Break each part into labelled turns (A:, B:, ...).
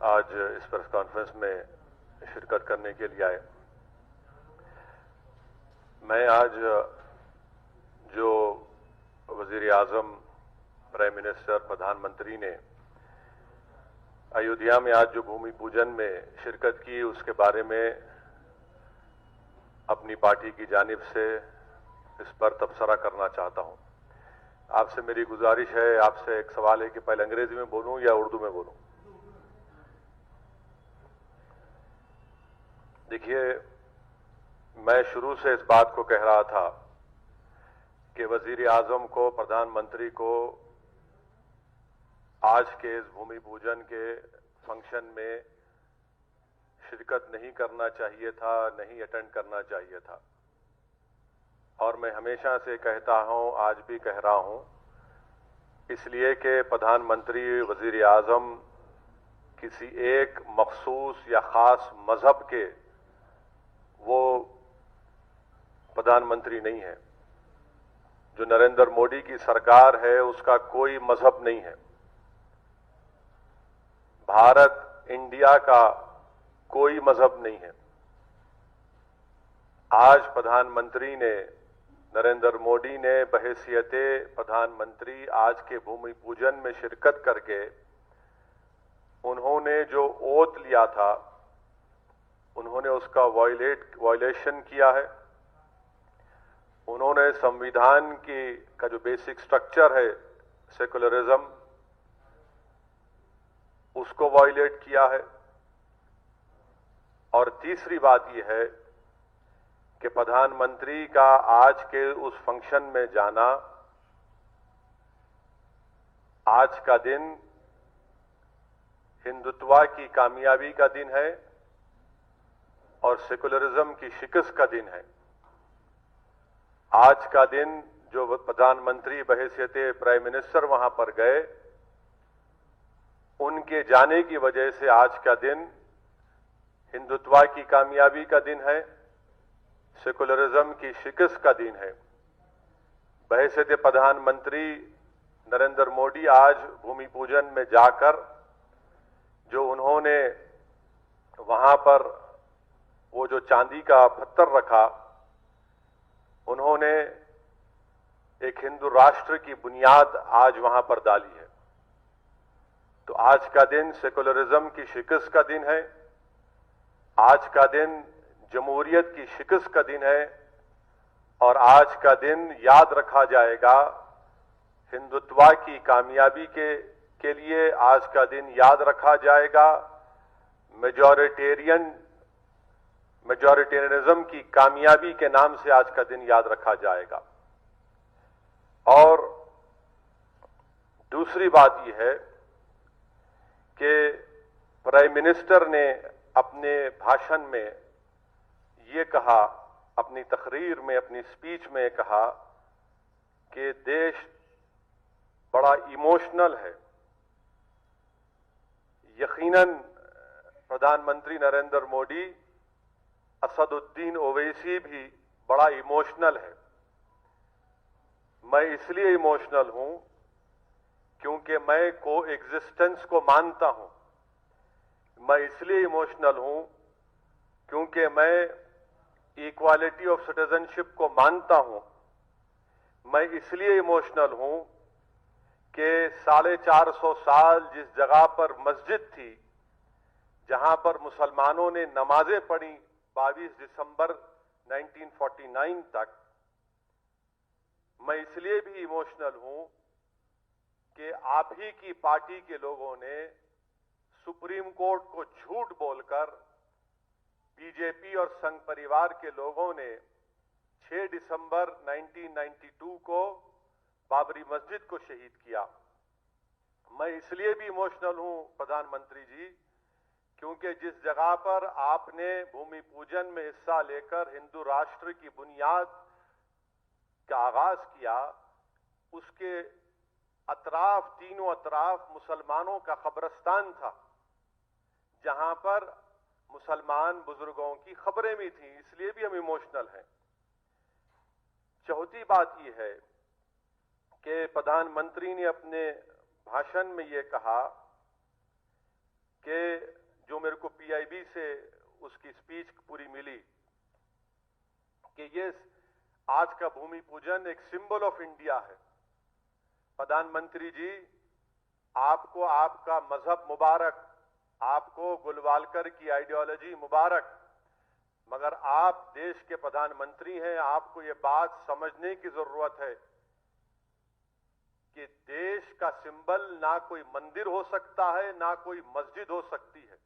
A: आज इस press conference में शिरकत करने के लिए आए। मैं आज जो वजीर आजम, प्राइम मिनिस्टर, प्रधानमंत्री ने अयोध्या में आज जो भूमि पूजन में शिरकत की, उसके बारे में अपनी पार्टी की जानिब से इस पर तबसरा करना चाहता हूं। आपसे मेरी गुजारिश है, आपसे एक सवाल है कि पहले अंग्रेजी में बोलूं या उर्दू में बोलूं। देखिए, मैं शुरू से इस बात को कह रहा था कि वजीर आजम को, प्रधानमंत्री को आज के इस भूमि पूजन के फंक्शन में शिरकत नहीं करना चाहिए था, नहीं अटेंड करना चाहिए था। और मैं हमेशा से कहता हूं, आज भी कह रहा हूं, इसलिए कि प्रधानमंत्री, वजीर आजम किसी एक मखसूस या खास मजहब के वो प्रधानमंत्री नहीं है। जो नरेंद्र मोदी की सरकार है उसका कोई मजहब नहीं है। भारत, इंडिया का कोई मजहब नहीं है। आज प्रधानमंत्री ने, नरेंद्र मोदी ने बहैसियते प्रधानमंत्री आज के भूमि पूजन में शिरकत करके उन्होंने जो ओथ लिया था, उन्होंने उसका वायलेशन किया है। उन्होंने संविधान का जो बेसिक स्ट्रक्चर है, सेकुलरिज्म, उसको वायलेट किया है। और तीसरी बात यह है कि प्रधानमंत्री का आज के उस फंक्शन में जाना, आज का दिन हिंदुत्व की कामयाबी का दिन है और सेकुलरिज्म की शिकस्त का दिन है। आज का दिन जो प्रधानमंत्री बहैसियते प्राइम मिनिस्टर वहां पर गए, उनके जाने की वजह से आज का दिन हिंदुत्व की कामयाबी का दिन है, सेकुलरिज्म की शिकस्त का दिन है। बहैसियते प्रधानमंत्री नरेंद्र मोदी आज भूमि पूजन में जाकर जो उन्होंने वहां पर वो जो चांदी का पत्थर रखा, उन्होंने एक हिंदू राष्ट्र की बुनियाद आज वहां पर डाली है। तो आज का दिन सेकुलरिज्म की शिकस्त का दिन है। आज का दिन जमहूरियत की शिकस्त का दिन है। और आज का दिन याद रखा जाएगा हिंदुत्व की कामयाबी के लिए। आज का दिन याद रखा जाएगा मेजॉरिटेरियनिज्म की कामयाबी के नाम से आज का दिन याद रखा जाएगा। और दूसरी बात यह है कि प्राइम मिनिस्टर ने अपने भाषण में ये कहा, अपनी तकरीर में, अपनी स्पीच में कहा कि देश बड़ा इमोशनल है। यकीनन प्रधानमंत्री नरेंद्र मोदी, असदुद्दीन ओवैसी भी बड़ा इमोशनल है। मैं इसलिए इमोशनल हूं क्योंकि मैं को एग्जिस्टेंस को मानता हूं। मैं इसलिए इमोशनल हूं क्योंकि मैं इक्वालिटी ऑफ सिटीजनशिप को मानता हूं। मैं इसलिए इमोशनल हूं कि 450 साल जिस जगह पर मस्जिद थी, जहां पर मुसलमानों ने नमाजें पढ़ी 22 दिसंबर 1949 तक, मैं इसलिए भी इमोशनल हूं कि आप ही की पार्टी के लोगों ने सुप्रीम कोर्ट को झूठ बोलकर, बीजेपी और संघ परिवार के लोगों ने 6 दिसंबर 1992 को बाबरी मस्जिद को शहीद किया। मैं इसलिए भी इमोशनल हूं प्रधानमंत्री जी क्योंकि जिस जगह पर आपने भूमि पूजन में हिस्सा लेकर हिंदू राष्ट्र की बुनियाद का आगाज किया, उसके अतराफ, तीनों अतराफ मुसलमानों का कब्रिस्तान था, जहां पर मुसलमान बुजुर्गों की खबरें भी थी। इसलिए भी हम इमोशनल हैं। चौथी बात यह है कि प्रधानमंत्री ने अपने भाषण में यह कहा कि बेचैनी से उसकी स्पीच पूरी मिली कि ये आज का भूमि पूजन एक सिंबल ऑफ इंडिया है। प्रधानमंत्री जी, आपको आपका मजहब मुबारक, आपको गुलवालकर की आइडियोलॉजी मुबारक, मगर आप देश के प्रधानमंत्री हैं। आपको ये बात समझने की जरूरत है कि देश का सिंबल ना कोई मंदिर हो सकता है, ना कोई मस्जिद हो सकती है।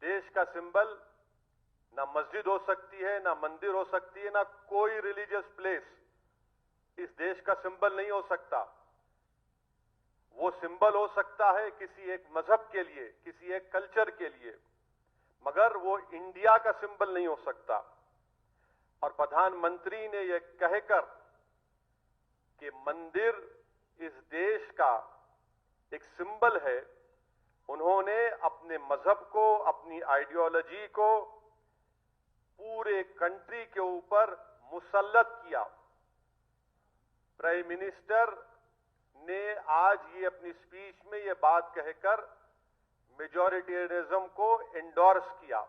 A: देश का सिंबल ना मस्जिद हो सकती है, ना मंदिर हो सकती है, ना कोई रिलीजियस प्लेस इस देश का सिंबल नहीं हो सकता। वो सिंबल हो सकता है किसी एक मजहब के लिए, किसी एक कल्चर के लिए, मगर वो इंडिया का सिंबल नहीं हो सकता। और प्रधानमंत्री ने यह कहकर कि मंदिर इस देश का एक सिंबल है, उन्होंने अपने मजहब को, अपनी आइडियोलॉजी को पूरे कंट्री के ऊपर मुसल्लत किया। प्राइम मिनिस्टर ने आज ये अपनी स्पीच में ये बात कहकर मेजॉरिटेरियनिज्म को एंडोर्स किया।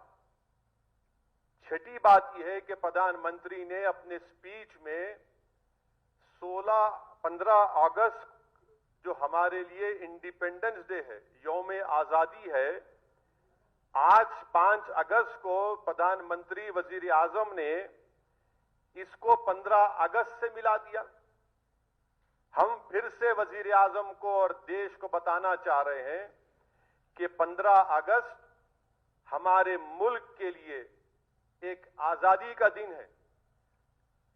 A: छठी बात यह है कि प्रधानमंत्री ने अपने स्पीच में 15 अगस्त जो हमारे लिए इंडिपेंडेंस डे है, यौम आजादी है, आज 5 अगस्त को प्रधानमंत्री वजीर आजम ने इसको 15 अगस्त से मिला दिया। हम फिर से वजीर आजम को और देश को बताना चाह रहे हैं कि 15 अगस्त हमारे मुल्क के लिए एक आजादी का दिन है।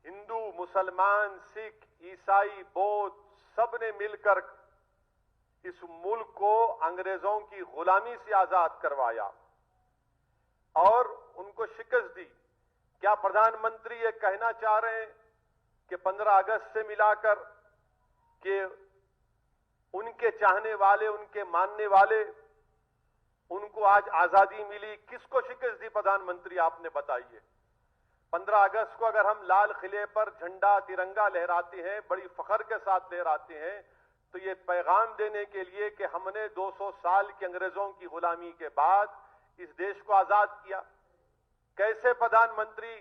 A: हिंदू, मुसलमान, सिख, ईसाई, बौद्ध सबने मिलकर इस मुल्क को अंग्रेजों की गुलामी से आजाद करवाया और उनको शिकस्त दी। क्या प्रधानमंत्री ये कहना चाह रहे हैं कि 15 अगस्त से मिलाकर कि उनके चाहने वाले, उनके मानने वाले, उनको आज आजादी मिली? किसको शिकस्त दी प्रधानमंत्री, आपने बताइए। 15 अगस्त को अगर हम लाल किले पर झंडा, तिरंगा लहराते हैं, बड़ी फख्र के साथ लहराते हैं, तो ये पैगाम देने के लिए कि हमने 200 साल के अंग्रेजों की गुलामी के बाद इस देश को आजाद किया। कैसे प्रधानमंत्री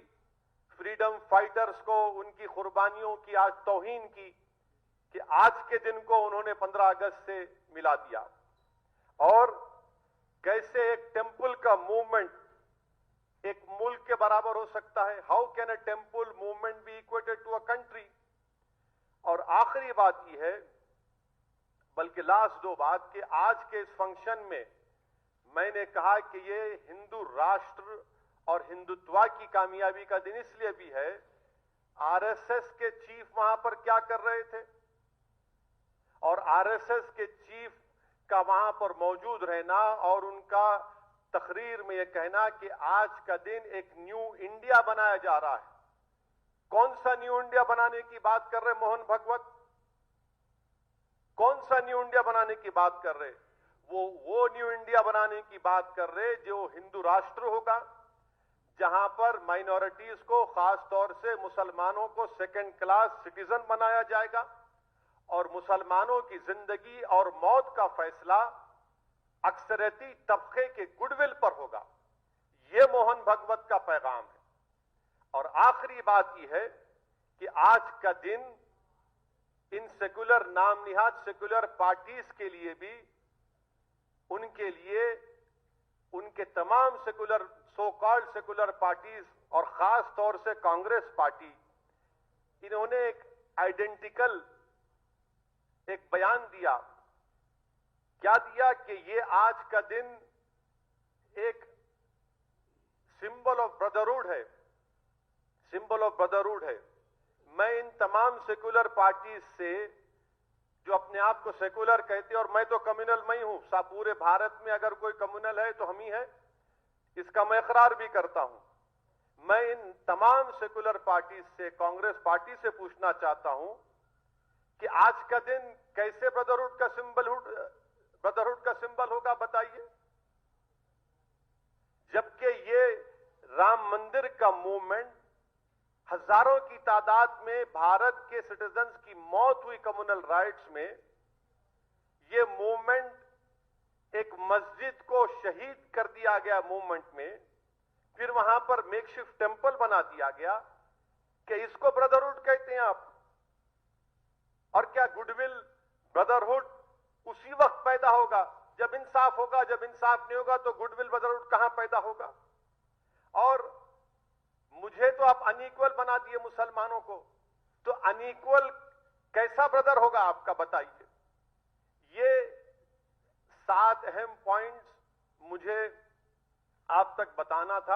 A: फ्रीडम फाइटर्स को, उनकी कुर्बानियों की आज तौहीन की कि आज के दिन को उन्होंने 15 अगस्त से मिला दिया। और कैसे एक टेंपल का मूवमेंट एक मुल्क के बराबर हो सकता है? How can a temple movement be equated to a country? और आखिरी बात यह है, बल्कि लास्ट 2 बात, कि आज के इस फंक्शन में मैंने कहा कि ये हिंदू राष्ट्र और हिंदुत्व की कामयाबी का दिन इसलिए भी है, आरएसएस के चीफ वहां पर क्या कर रहे थे और आरएसएस के चीफ का वहां पर मौजूद रहना और उनका तकरीर में यह कहना कि आज का दिन एक न्यू इंडिया बनाया जा रहा है। कौन सा न्यू इंडिया बनाने की बात कर रहे मोहन भगवत? कौन सा न्यू इंडिया बनाने की बात कर रहे? वो न्यू इंडिया बनाने की बात कर रहे जो हिंदू राष्ट्र होगा, जहां पर माइनॉरिटीज को, खास तौर से मुसलमानों को सेकंड क्लास सिटीजन बनाया जाएगा और मुसलमानों की जिंदगी और मौत का फैसला अक्सरती तबके के गुडविल पर होगा। यह मोहन भगवत का पैगाम है। और आखिरी बात यह है कि आज का दिन इन सेकुलर, नाम निहाद सेकुलर पार्टीज के लिए भी, उनके लिए, उनके तमाम secular, so called secular parties और खास तौर से कांग्रेस पार्टी, इन्होंने एक आइडेंटिकल एक बयान दिया। क्या दिया? कि ये आज का दिन एक सिंबल ऑफ ब्रदरहुड है, सिंबल ऑफ ब्रदरहुड है। मैं इन तमाम सेकुलर पार्टीज से, जो अपने आप को सेकुलर कहते हैं, और मैं तो कम्युनल में ही हूं, पूरे भारत में अगर कोई कम्युनल है तो हम ही है, इसका मैं इकरार भी करता हूं। मैं इन तमाम सेकुलर पार्टीज से, कांग्रेस पार्टी से पूछना चाहता हूं कि आज का दिन कैसे ब्रदरहुड का सिंबल होगा, बताइए। जबकि ये राम मंदिर का मूवमेंट, हजारों की तादाद में भारत के सिटीजन्स की मौत हुई कम्युनल राइट्स में, ये मूवमेंट एक मस्जिद को शहीद कर दिया गया मूवमेंट में, फिर वहां पर मेकशिफ्ट टेंपल बना दिया गया कि इसको ब्रदरहुड कहते हैं आप। और क्या गुडविल ब्रदरहुड उसी वक्त पैदा होगा जब इंसाफ होगा? जब इंसाफ नहीं होगा तो गुडविल ब्रदरहुड कहां पैदा होगा? और मुझे तो आप अनइक्वल बना दिए मुसलमानों को, तो अनइक्वल कैसा ब्रदर होगा आपका, बताइए। ये 7 अहम पॉइंट्स मुझे आप तक बताना था।